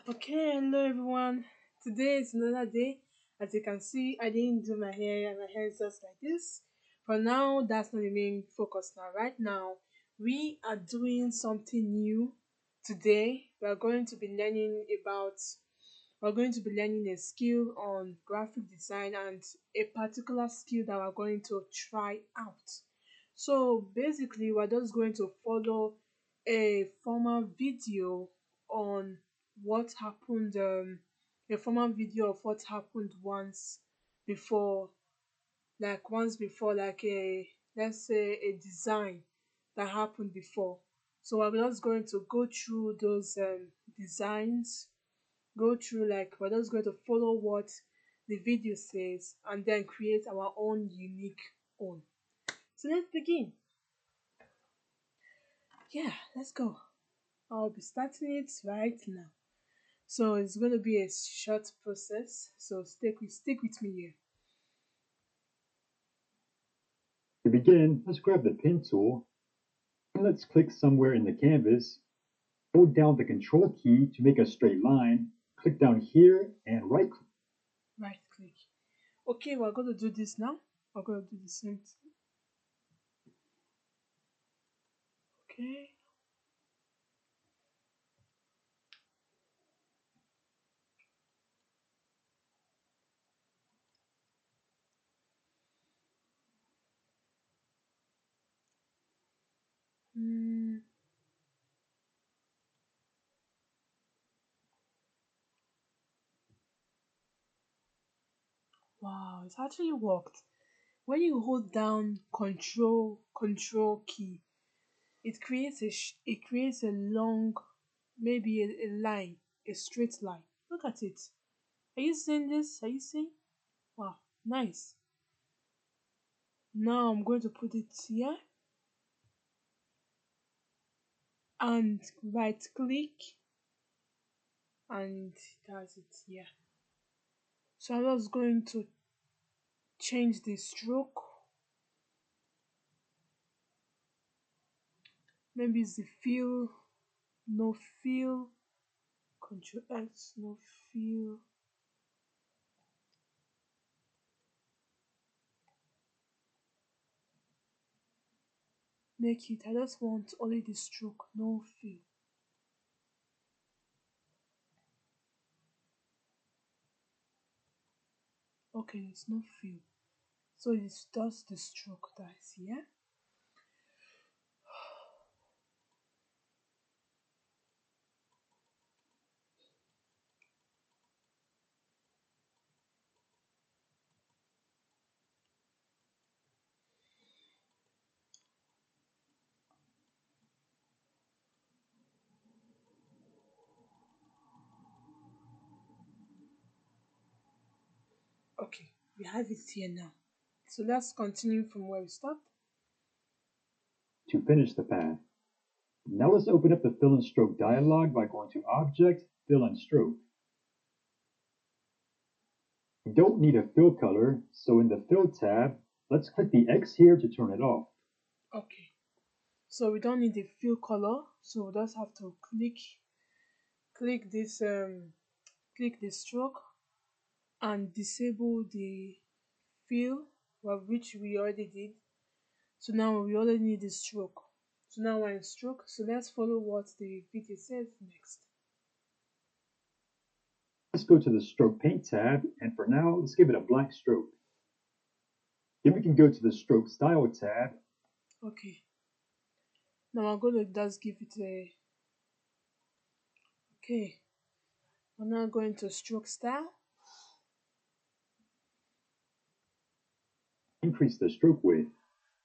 Okay, hello everyone. Today is another day. As you can see, I didn't do my hair, and my hair is just like this. For now, that's not the main focus now. Right now, we are doing something new. Today, we're going to be learning a skill on graphic design and a particular skill that we're going to try out. So basically, we're just going to follow a former video on what happened, a former video of what happened before, once before, like a, let's say, a design that happened before. So we're just going to go through those designs, go through, like, we're just going to follow what the video says and then create our own unique own. So let's begin. Yeah, let's go. I'll be starting it right now. So it's going to be a short process. So stick with me here. To begin, let's grab the pen tool and let's click somewhere in the canvas. Hold down the control key to make a straight line. Click down here and right click. Right click. Okay, we're going to do this now. We're going to do the same thing. Okay. Mm, wow, it's actually worked. When you hold down control key, it creates a long, maybe a line, a straight line. Look at it. Are you seeing this? Are you seeing? Wow, nice. Now I'm going to put it here and right click, and it has it here. So I'm just going to change the stroke. Maybe it's the fill, no fill, Control X, no fill. Make it, I just want only the stroke, no fill. Okay, it's no fill. So it's just the stroke that is here. Okay, we have it here now. So let's continue from where we stopped. To finish the path. Now let's open up the fill and stroke dialog by going to Object, Fill and Stroke. We don't need a fill color, so in the Fill tab, let's click the X here to turn it off. Okay, so we don't need the fill color, so we just have to click this click the stroke and disable the fill, well, which we already did. So now we only need the stroke. So now we're in stroke. So let's follow what the video says next. Let's go to the Stroke Paint tab, and for now, let's give it a black stroke. Then we can go to the Stroke Style tab. Okay. Now I'm going to just give it a, okay. We're now going to stroke style. Increase the stroke width.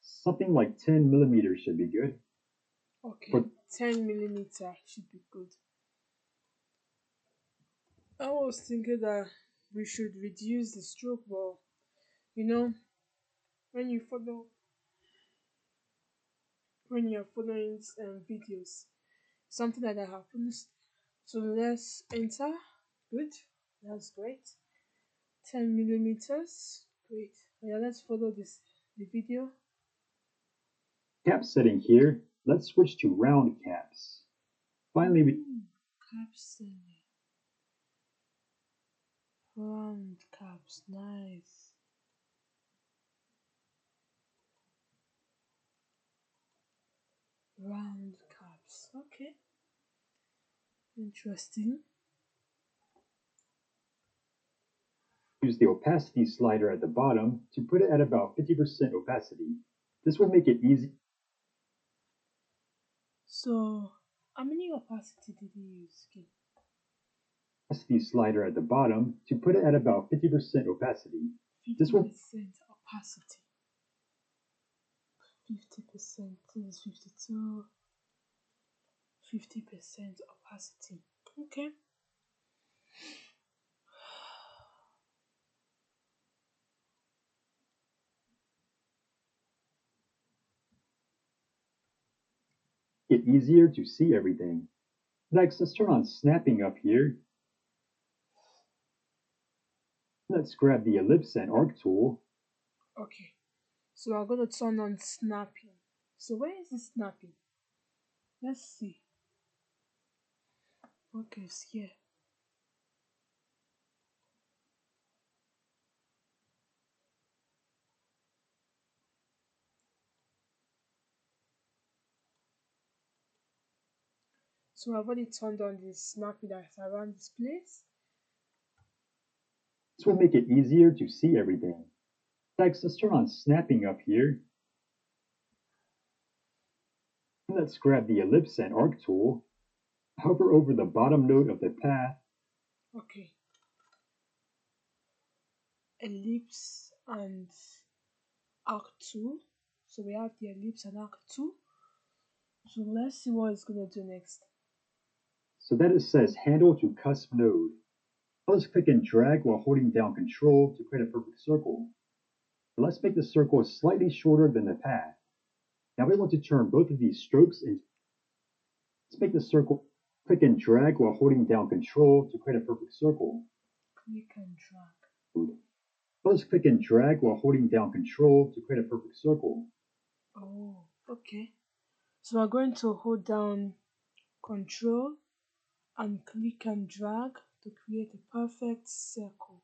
Something like 10 millimeters should be good. Okay, For 10 millimeter should be good. I was thinking that we should reduce the stroke, but you know, when you follow, when you're following videos, something like that happens. So let's enter. Good, that's great. 10 millimeters, great. Yeah, let's follow the video. cap setting here, let's switch to round caps. Finally, Cap setting. Round caps, nice. Round caps, okay, interesting. Use the opacity slider at the bottom to put it at about 50% opacity. This will make it easy. So, how many opacity did you use? Okay. Opacity slider at the bottom to put it at about 50% opacity. This will 50% opacity. 50%, this is 52. 50% opacity. Okay. make it easier to see everything. Next, let's turn on snapping up here. Let's grab the ellipse and arc tool. Okay. So I'm going to turn on snapping. So where is the snapping? Let's see. Okay, it's here. So I've already turned on the snapping that's around this place. This will make it easier to see everything. Next, let's turn on snapping up here. Let's grab the ellipse and arc tool. Hover over the bottom node of the path. Okay. Ellipse and arc tool. So we have the ellipse and arc tool. So let's see what it's going to do next. So that it says handle to cusp node. Let's click and drag while holding down Control to create a perfect circle. Let's make the circle slightly shorter than the path. Now we want to turn both of these strokes into. Let's make the circle. Click and drag while holding down Control to create a perfect circle. Click and drag. Let's click and drag while holding down Control to create a perfect circle. Oh, okay. So we're going to hold down Control and click and drag to create a perfect circle.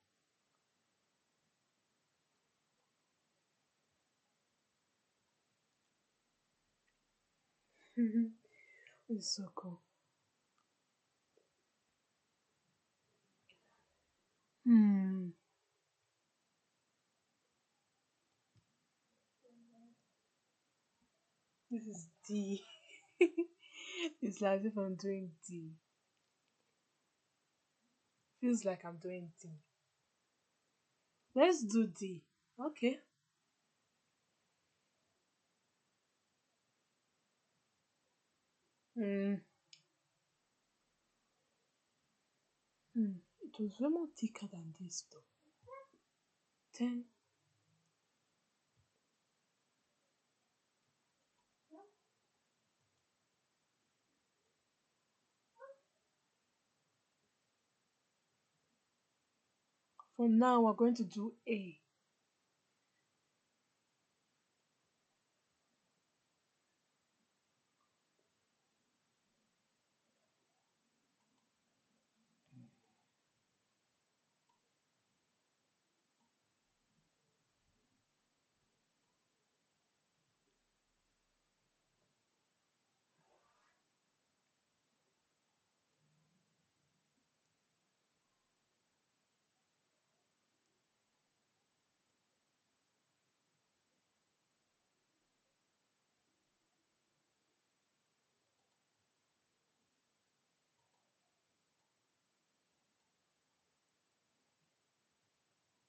It's so cool. Hmm. This is D. It's like if I'm doing D. Feels like I'm doing D. Let's do D. Okay. Hmm. It was way more thicker than this though. Then for now we're going to do A.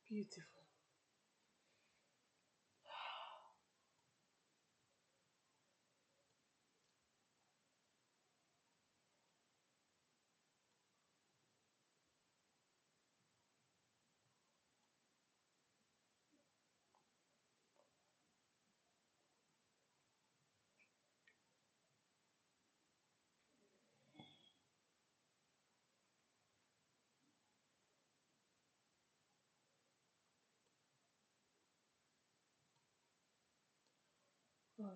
Beautiful. Alright.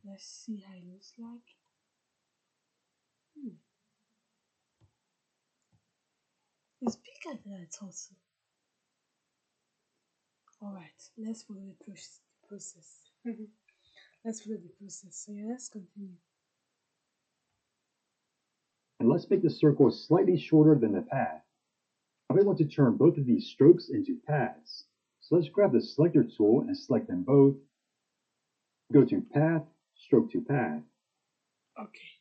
Let's see how it looks like. It's bigger than I thought. So. All right, let's follow the process. Let's follow the process. So yeah, let's continue. And let's make the circle slightly shorter than the path. Now we want to turn both of these strokes into paths. So let's grab the selector tool and select them both. Go to path, stroke to path. Okay.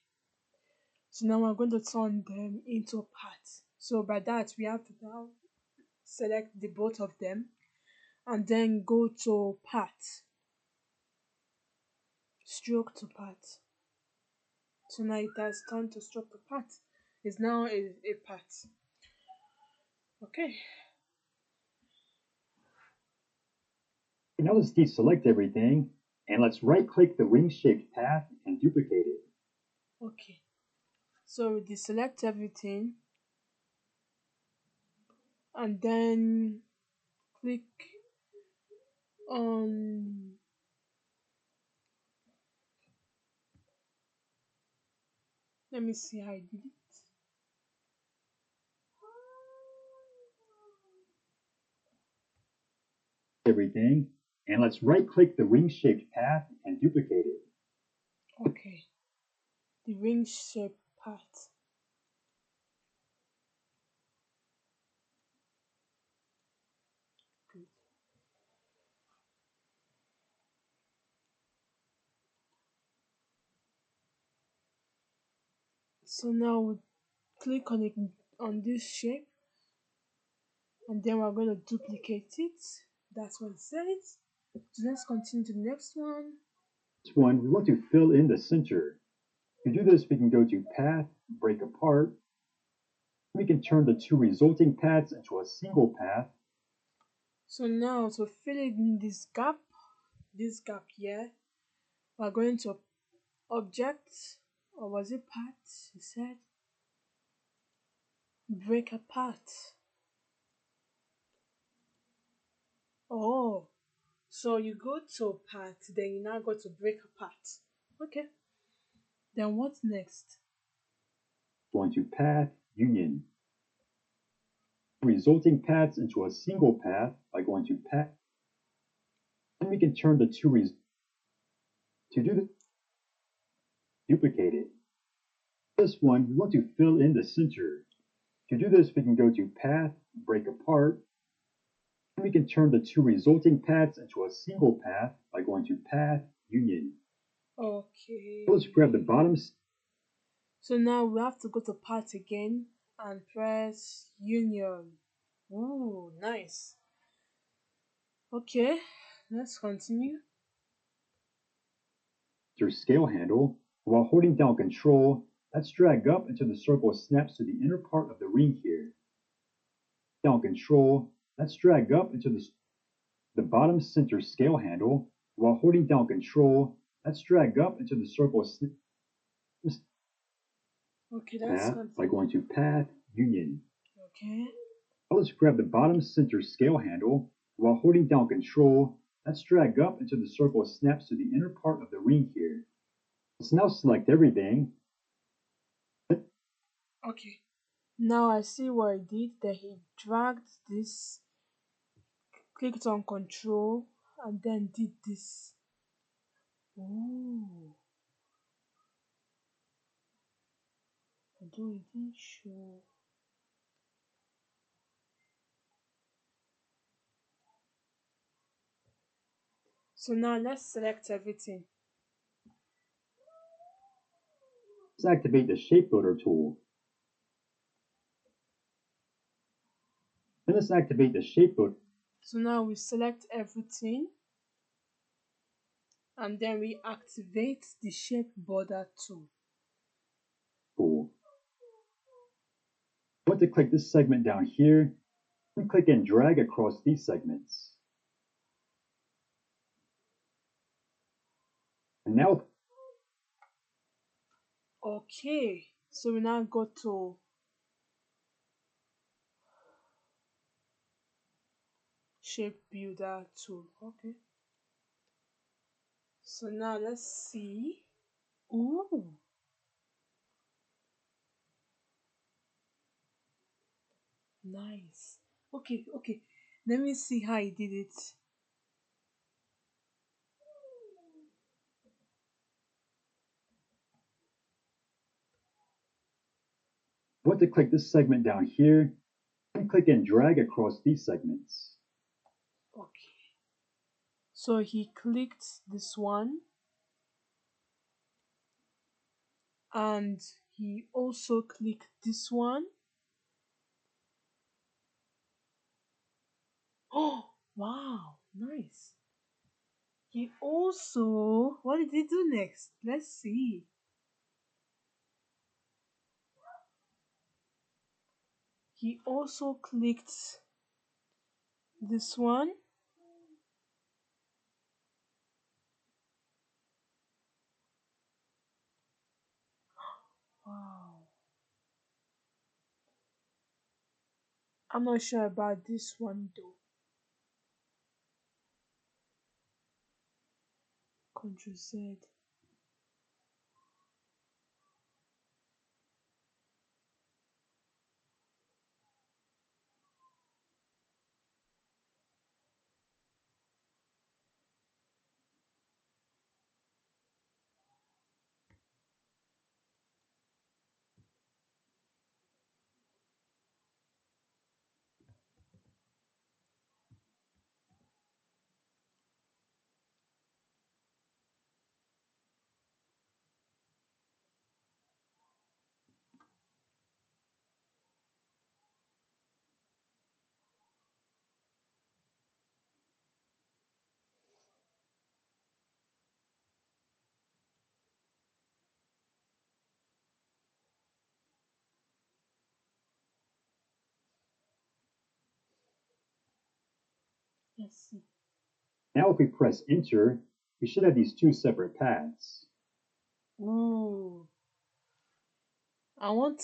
So now we're going to turn them into parts. So by that we have to now select the both of them and then go to part, stroke to part. So now it has turned to stroke to part. It's now a part. Okay. Now let's deselect everything and let's right click the wing shaped path and duplicate it. Okay. So we deselect everything and then click on let me see how I did it. Everything and let's right click the wing shaped path and duplicate it. Okay. The ring shape part. Good. So now we click on it on this shape and then we're going to duplicate it. That's what it says. So let's continue to the next one. This one, we want to fill in the center. To do this, we can go to Path, Break Apart. We can turn the two resulting paths into a single path. So now to fill in this gap here, we're going to object, or was it part? You said break apart. Oh, so you go to part, then you now go to break apart. Okay. Then what's next? Going to Path, Union. Resulting paths into a single path by going to Path. Then we can turn the two to do the duplicate it. This one, we want to fill in the center. To do this, we can go to Path, Break Apart. Then we can turn the two resulting paths into a single path by going to Path, Union. Okay. Let's grab the bottom. So now we have to go to part again and press union. Ooh, nice. Okay, let's continue. Your scale handle. While holding down Control, let's drag up until the circle snaps to the inner part of the ring here. Down Control, let's drag up until the bottom center scale handle. While holding down Control, let's drag up until the circle snaps Okay, let's path by continue. going to Path, Union. Okay. Now let's grab the bottom center scale handle. While holding down Control, let's drag up until the circle snaps to the inner part of the ring here. Let's now select everything. Okay. Now I see what he did. That he dragged this, clicked on control, and then did this. Ooh. Although it didn't show. So now let's select everything. Let's activate the Shape Builder tool. Then let's activate the Shape Builder So now we select everything and then we activate the shape border tool. tool. I want to click this segment down here and click and drag across these segments. And now Okay, so we now go to shape builder tool. Okay, so now let's see. Ooh, Nice. Okay, okay. Let me see how he did it. I want to click this segment down here and click and drag across these segments. Okay. So he clicked this one and he also clicked this one. Oh, wow. Nice. He also, what did he do next? Let's see. He also clicked this one. Wow. I'm not sure about this one though. Control Z. Let's see. Now if we press enter, we should have these two separate paths. Ooh. I want,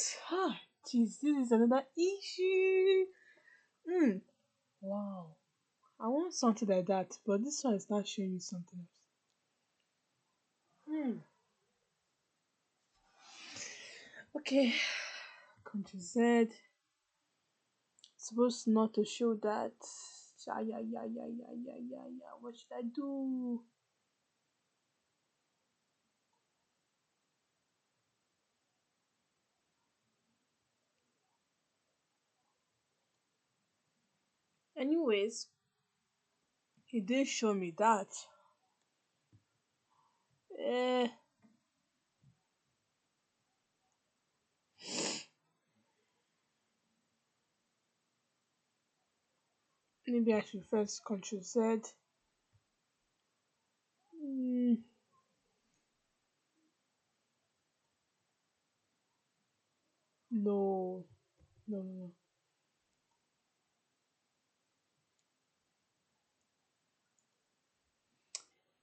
jeez, this is another issue. Hmm. Wow. I want something like that, but this one is not showing me something else. Hmm. Okay. Control Z. Supposed not to show that. Yeah, yeah, yeah, yeah, yeah, yeah, yeah, yeah. What should I do? Anyways, he did show me that. Eh, maybe I should first Control Z. Mm, no, no, no, no.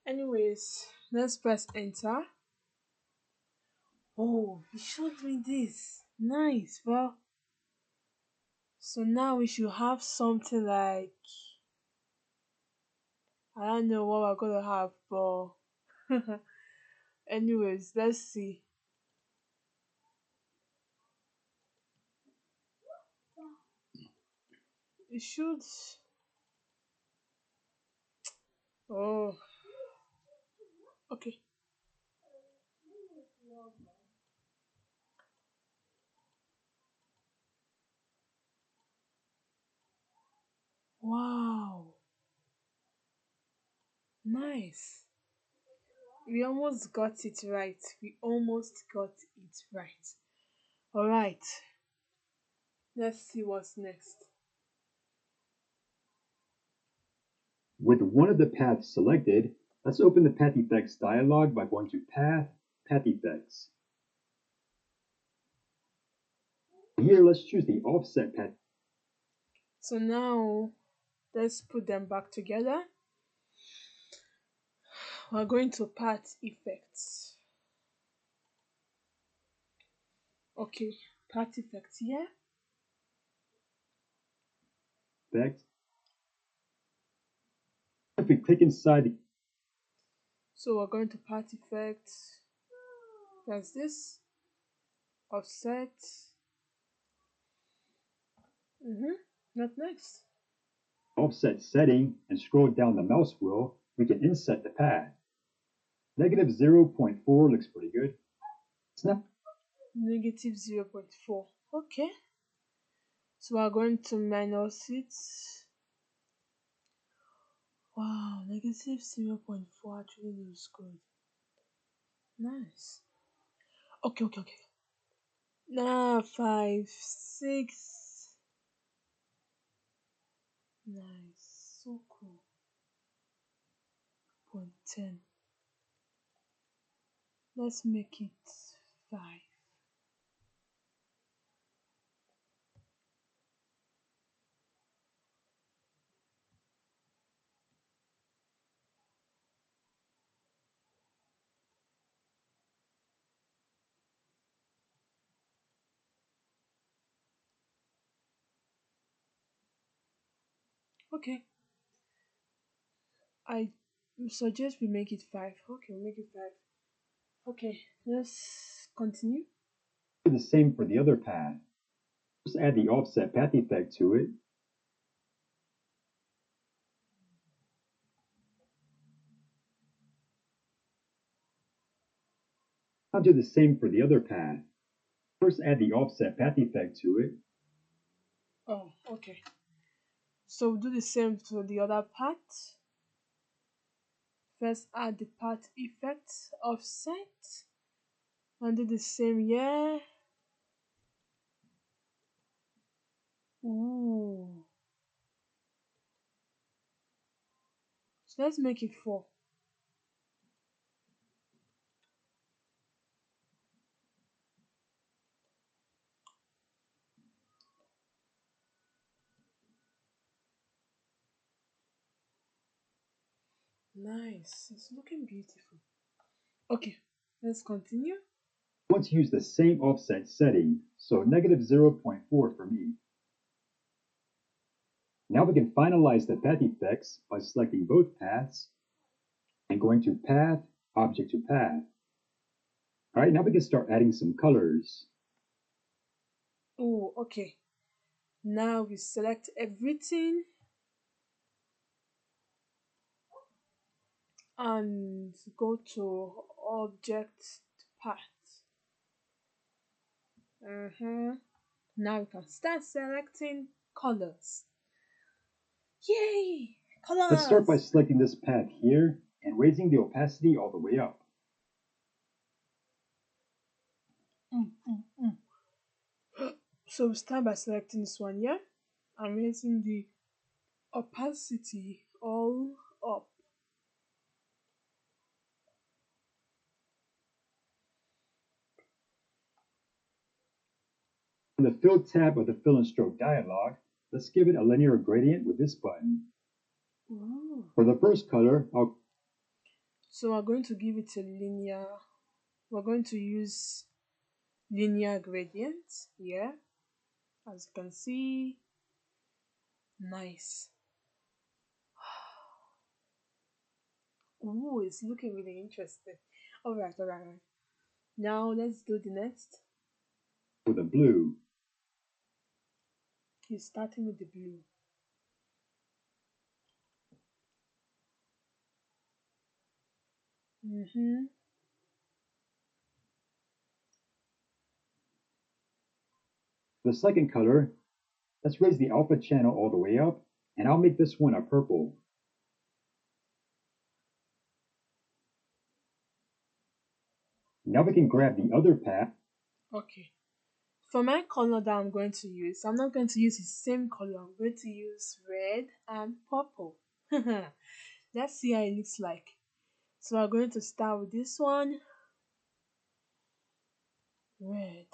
Anyways, let's press enter. Oh, he showed me this. Nice. Well, so now we should have something like, I don't know what we're gonna have, but anyways, let's see. It should. Oh, okay. Wow, nice. We almost got it right. We almost got it right. All right. Let's see what's next. With one of the paths selected, let's open the Path Effects dialog by going to Path, Path Effects. Here, let's choose the Offset path. So now let's put them back together. We're going to path effects. Okay, path effects here. Effects. If we click inside the So we're going to path effects. There's this offset. Mm-hmm. What next? Offset setting and scroll down the mouse wheel, we can inset the path. Negative 0.4 looks pretty good. Snap. Negative 0.4. Okay. So we're going to minus it. Wow, negative 0.4 actually looks good. Nice. Okay, okay, okay. Now 5, 6. Nice. So cool. Point 10. Let's make it 5. Okay. I suggest we make it 5. Okay, we'll make it 5. Okay, let's continue. Do the same for the other path. Just add the offset path effect to it. I'll do the same for the other path. First add the offset path effect to it. Oh, okay. So we'll do the same to the other part. First add the path effect offset and do the same here. Ooh. So let's make it 4. Nice. It's looking beautiful. Okay, let's continue. I want to use the same offset setting, so negative 0.4 for me. Now we can finalize the path effects by selecting both paths and going to Path, Object to Path. Alright, now we can start adding some colors. Oh, okay. Now we select everything and go to object path. Now we can start selecting colors. Yay! Let's start by Colors! selecting this path here and raising the opacity all the way up. Mm, mm, mm. So we start by selecting this one, yeah? I'm raising the opacity all up. In the Fill tab of the Fill and Stroke dialog, let's give it a linear gradient with this button. Ooh. For the first color, So we're going to give it a linear, we're going to use linear gradient here. As you can see, nice. Ooh, it's looking really interesting. Alright, alright. Now let's do the next. with a blue. He's starting with the blue. Mm-hmm. The second color, let's raise the alpha channel all the way up, and I'll make this one a purple. Now we can grab the other path. Okay. For my color that I'm going to use, I'm not going to use the same color. I'm going to use red and purple. Let's see how it looks like. So we're going to start with this one. Red.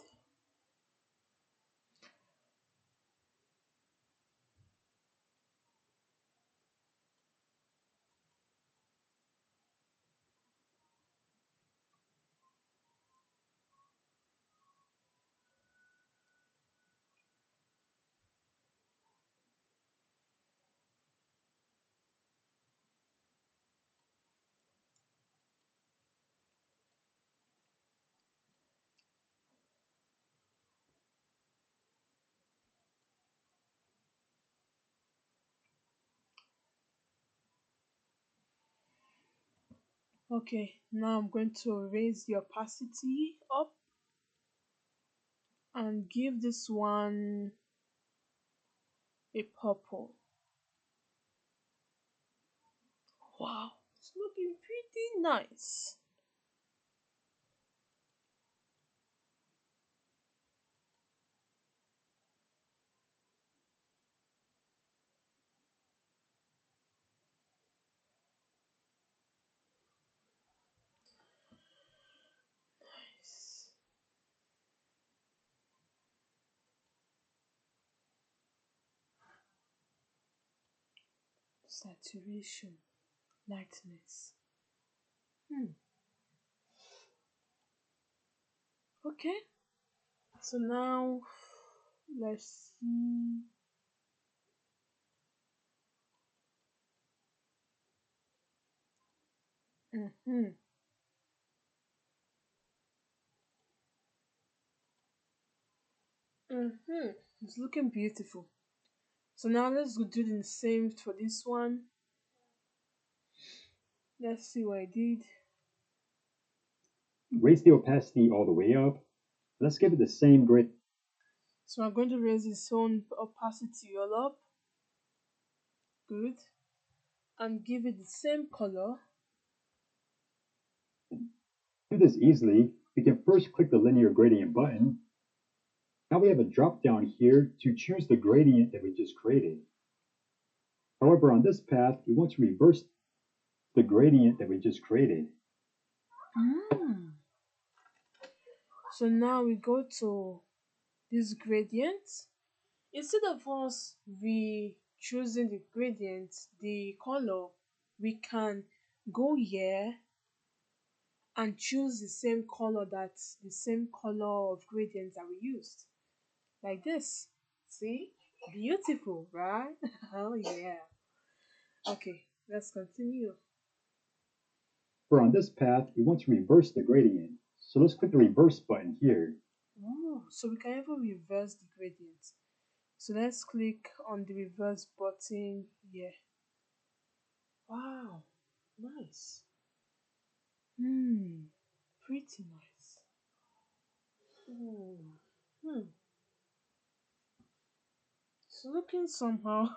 Okay, now I'm going to raise the opacity up and give this one a purple. Wow, it's looking pretty nice. Nice. Saturation, lightness. Hmm. Okay, so now let's see. Mm-hmm. Mm-hmm. It's looking beautiful. So now let's go do the same for this one. Let's see what I did. Raise the opacity all the way up. Let's give it the same grid. So I'm going to raise its own opacity all up. Good. And give it the same color. To do this easily, we can first click the linear gradient button. Now we have a drop down here to choose the gradient that we just created. However, on this path, we want to reverse the gradient that we just created. Mm. So now we go to this gradient. Instead of us we choosing the gradient, the color, we can go here and choose the same color of gradient that we used. Like this. See? Beautiful, right? Oh yeah. Okay, let's continue. For on this path, we want to reverse the gradient. So let's click the reverse button here. Oh, so we can even reverse the gradient. So let's click on the reverse button here. Wow, nice. Hmm, pretty nice. Hmm. Hmm. It's looking somehow.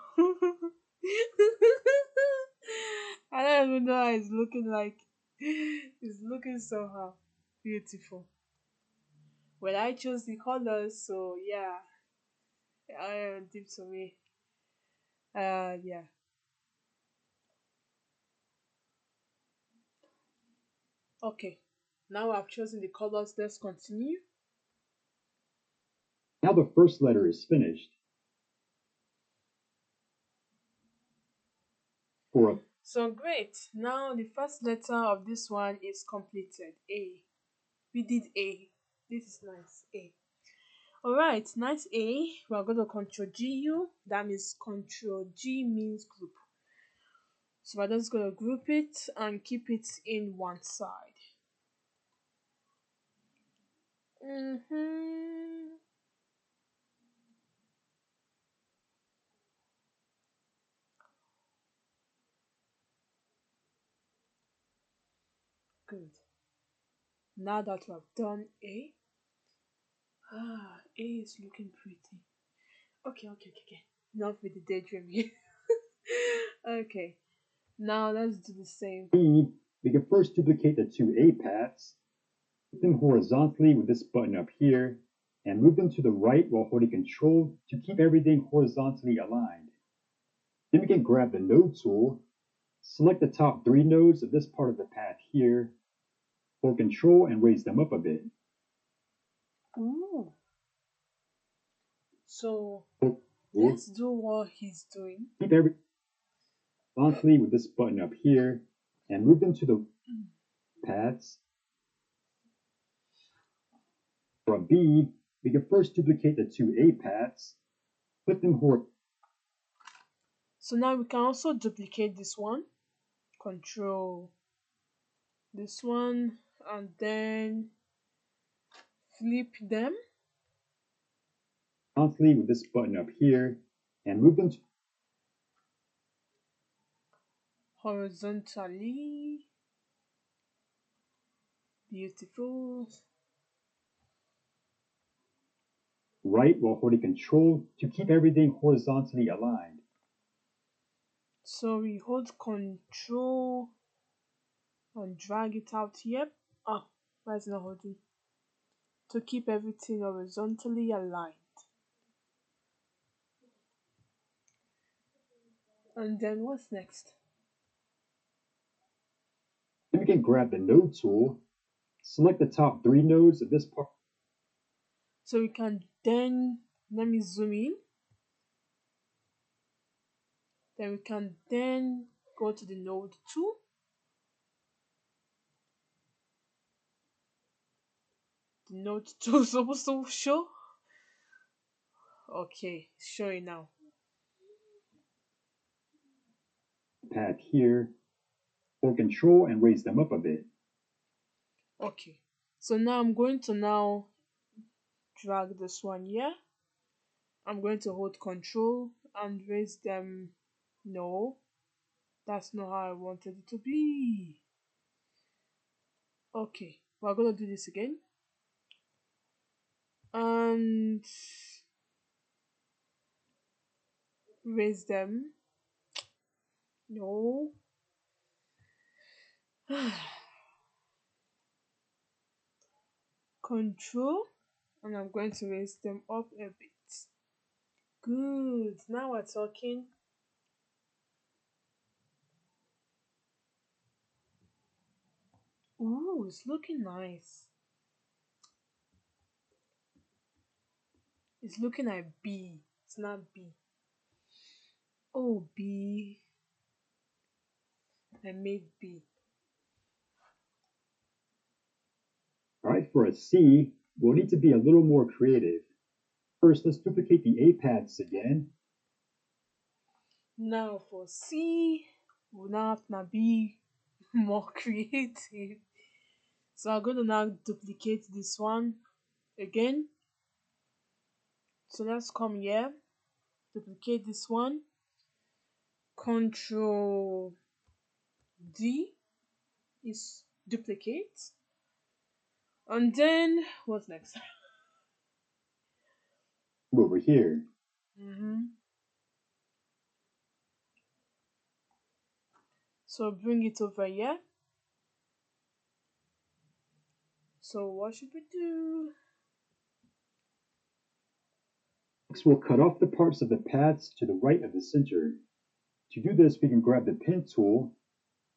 I don't even know how it's looking like. It's looking somehow beautiful. Well, I chose the colors, so yeah, I am deep to me. Yeah. Okay. Now I've chosen the colors. Let's continue. Now the first letter is finished. For a So great. Now the first letter of this one is completed. A. We did A. This is nice. A. Alright, nice A. We're going to control GU. That means control G means group. So we're just going to group it and keep it in one side. Mm-hmm. Good. Now that we have done A, A is looking pretty. Okay. Enough with the daydreaming. Okay, now let's do the same. B, we can first duplicate the two A paths, put them horizontally with this button up here, and move them to the right while holding Control to keep everything horizontally aligned. Then we can grab the Node tool, select the top three nodes of this part of the path here, hold Control and raise them up a bit. Ooh. So Hold Control, let's do what he's doing. keep everything horizontally with this button up here, and move them to the paths. For a B, we can first duplicate the two A paths, put them horizontally. So now we can also duplicate this one. Control this one and then flip them With this button up here and move them to horizontally. Beautiful. Right while holding control to keep everything horizontally aligned. So we hold control and drag it out. Yep. Ah, why is it not holding? To keep everything horizontally aligned. And then what's next? Then we can grab the node tool, select the top three nodes of this part. So we can then, let me zoom in. Then we can then go to the node 2. The node 2 is supposed to show. Okay, it's showing now. Path here, hold control and raise them up a bit. Okay. So now I'm going to now drag this one here. I'm going to hold control and raise them. No, that's not how I wanted it to be. Okay, we're gonna do this again. And raise them. No. Control. And I'm going to raise them up a bit. Good. Now we're talking. Ooh, it's looking nice. It's looking like B. It's not B. Oh, B. I made B. All right, for a C, we'll need to be a little more creative. First, let's duplicate the A paths again. Now for C, we'll now have to be more creative. So I'm going to now duplicate this one again. So let's come here, duplicate this one, Control D is duplicate, and then what's next? Over here. So bring it over here. So what should we do? Next, we'll cut off the parts of the paths to the right of the center. To do this, we can grab the pen tool,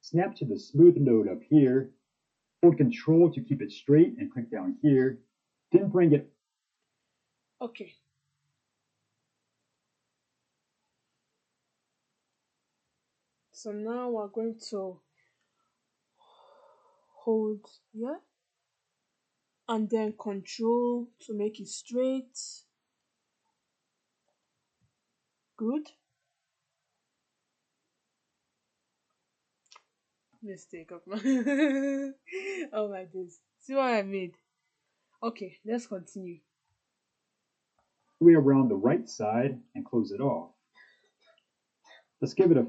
snap to the smooth node up here, hold control to keep it straight and click down here, then bring it. Okay. So now we're going to hold here and then control to make it straight. Good. Mistake of mine. Oh my days. See what I made? Okay, let's continue. Way around the right side and close it off. Let's give it a.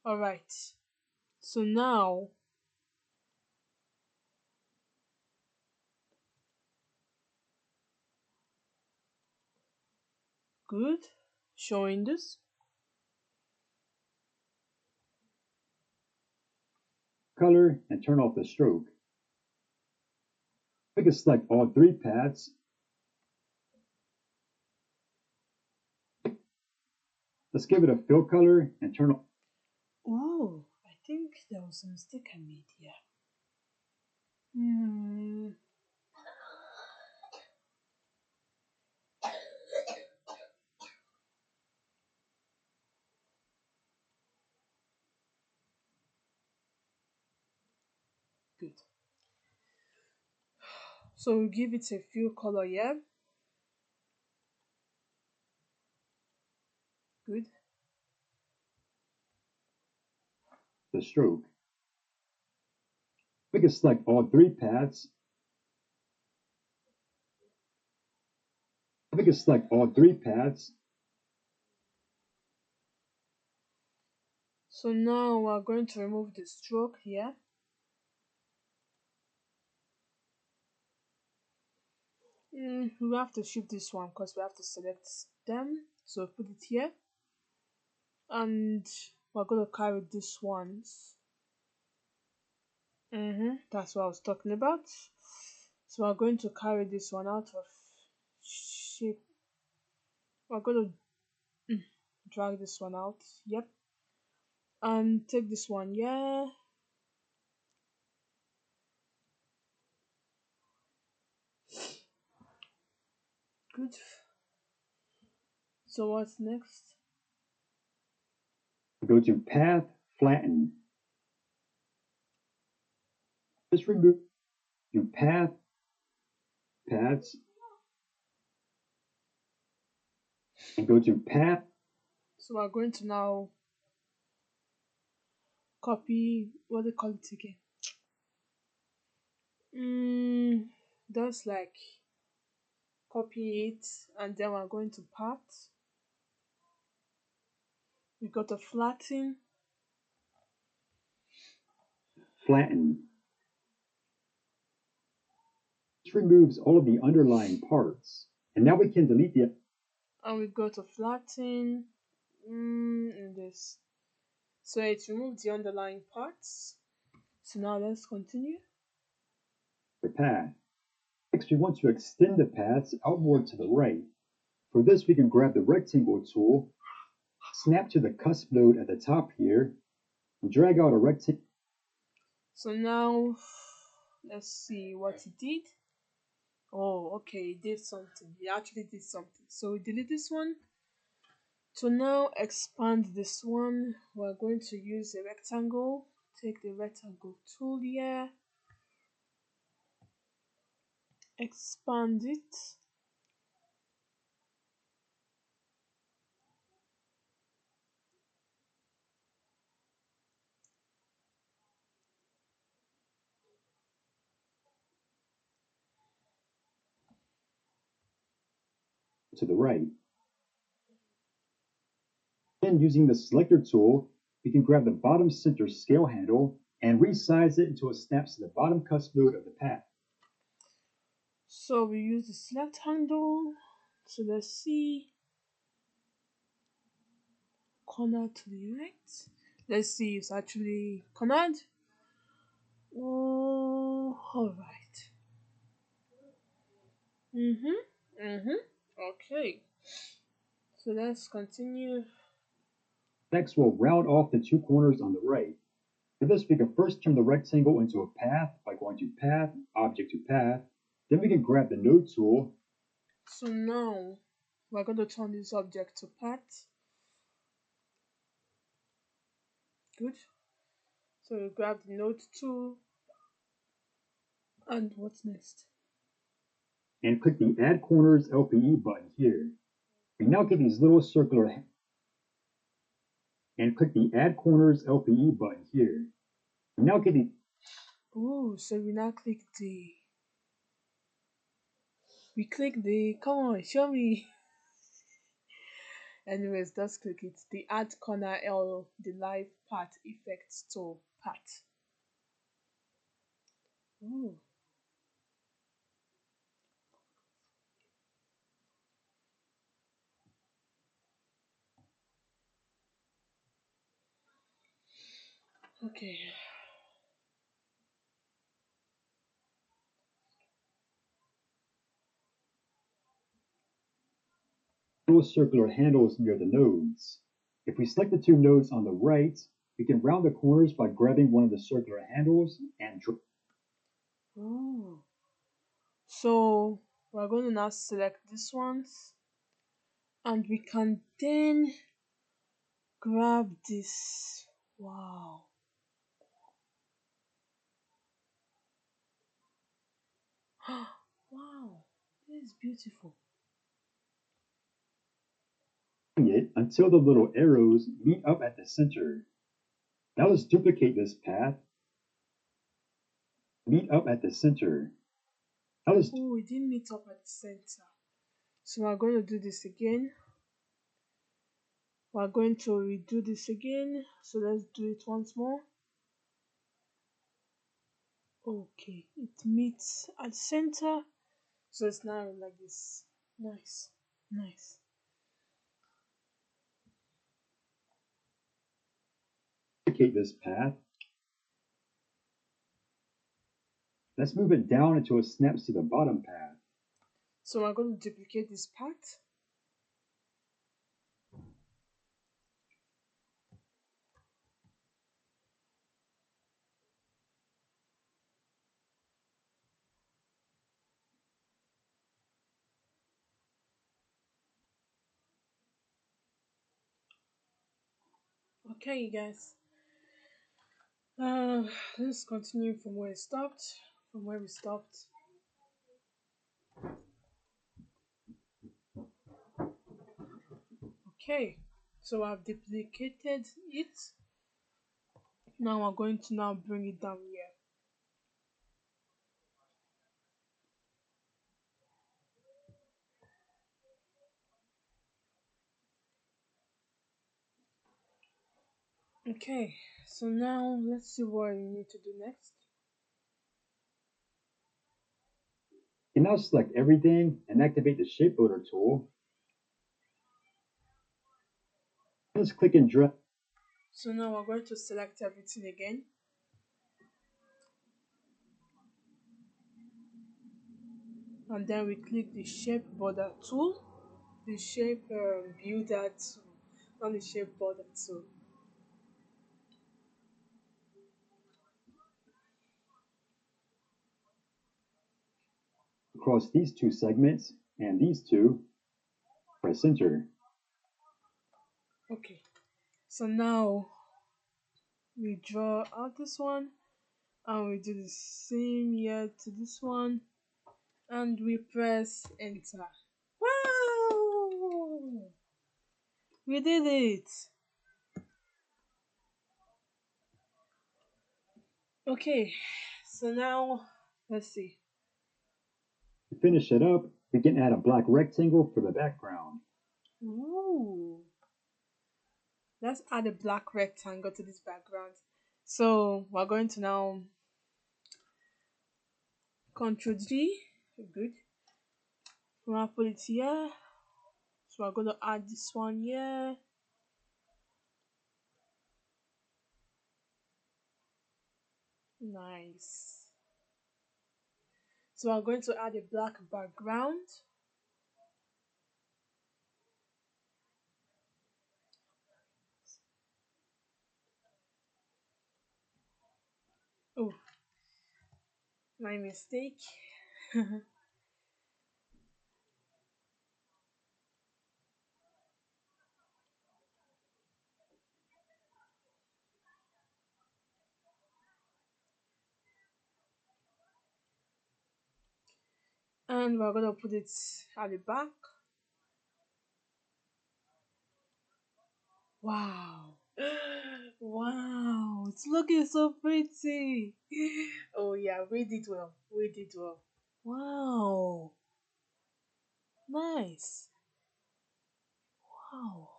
Alright. So now good. Showing this. Color and turn off the stroke. We can select all three paths. Let's give it a fill color and turn off. Oh, I think there was a mistake I made here. Hmm. Good. So we'll give it a fill color here. Good. The stroke. We can select all three paths. We can select all three paths. So now we're going to remove the stroke here. We have to shift this one because we have to select them. So put it here, and we're going to carry this one. That's what I was talking about. So we're going to carry this one out of shape. We're going to drag this one out. Yep. And take this one. Yeah. Good. So what's next? Go to Path, Flatten. Just remove your paths, and go to Path. So we're going to now copy. What do they call it again? Just like copy it, and then we're going to path. We got to flatten. Flatten. This removes all of the underlying parts. And now we can delete the And we go to flatten. And this. So it removed the underlying parts. So now let's continue. path. Next, we want to extend the paths outward to the right. For this, we can grab the rectangle tool, snap to the cusp node at the top here, and drag out a rectangle. So now let's see what it did. Oh, okay, it did something. It actually did something. So we delete this one. To now expand this one, we're going to use a rectangle. Take the rectangle tool here, expand it. To the right. Then using the selector tool, we can grab the bottom center scale handle and resize it until it snaps to the bottom cusp node of the path. So we use the select handle. So let's see. Corner to the right. Let's see, it's actually cornered. Oh, all right. Okay. So let's continue. Next, we'll round off the two corners on the right. For this, we can first turn the rectangle into a path by going to Path, Object to Path. Then we can grab the Node tool. So now we're going to turn this object to path. Good. So we grab the node tool. And what's next? And click the Add Corners LPE button here. We now get these little circular and click the Add Corners LPE button here. We now get the Oh, so we now click the. We click the. Come on, show me. Anyways, just click it. The add corner L, the live path effects tool path. Oh, okay. little circular handles near the nodes. If we select the two nodes on the right, we can round the corners by grabbing one of the circular handles and Oh, so we're going to now select this ones, and we can then grab this. Wow. Wow, this is beautiful. it until the little arrows meet up at the center. Now let's duplicate this path, meet up at the center. Now let's Oh, it didn't meet up at the center. So we're going to do this again. We're going to redo this again. So let's do it once more. Okay, it meets at the center. So it's now like this. Nice. Nice. Duplicate this path. Let's move it down until it snaps to the bottom path. So we're going to duplicate this part. Okay, you guys. Uh, let's continue from where it stopped. From where we stopped. Okay, so I've duplicated it. Now we're going to now bring it down here. Okay, so now let's see what we need to do next. You can now select everything and activate the shape builder tool. Let's click and drag. So now we're going to select everything again. And then we click the shape border tool, the shape builder tool, not the shape border tool. Across these two segments and these two, press enter. Okay, so now we draw out this one and we do the same here to this one and we press enter. Wow! We did it! Okay, so now let's see. To finish it up, we can add a black rectangle for the background. Ooh. Let's add a black rectangle to this background. So we're going to now Control G. Good. We're gonna put it here. So we're gonna add this one here. Nice. So we're going to add a black background. Oh, my mistake. And we're gonna put it at the back. Wow. Wow, it's looking so pretty. Oh yeah, we did well. We did well. Wow. Nice. Wow.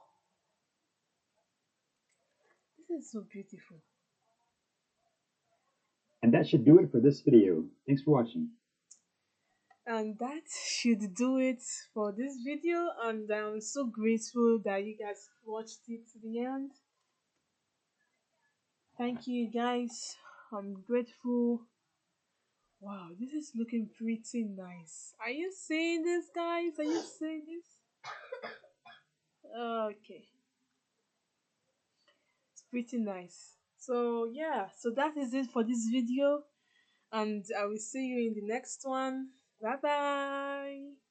This is so beautiful. And that should do it for this video. Thanks for watching. And that should do it for this video. And I'm so grateful that you guys watched it to the end. Thank you guys. I'm grateful. Wow, this is looking pretty nice. Are you seeing this, guys? Are you seeing this? Okay, it's pretty nice. So yeah, so that is it for this video, and I will see you in the next one. Bye bye.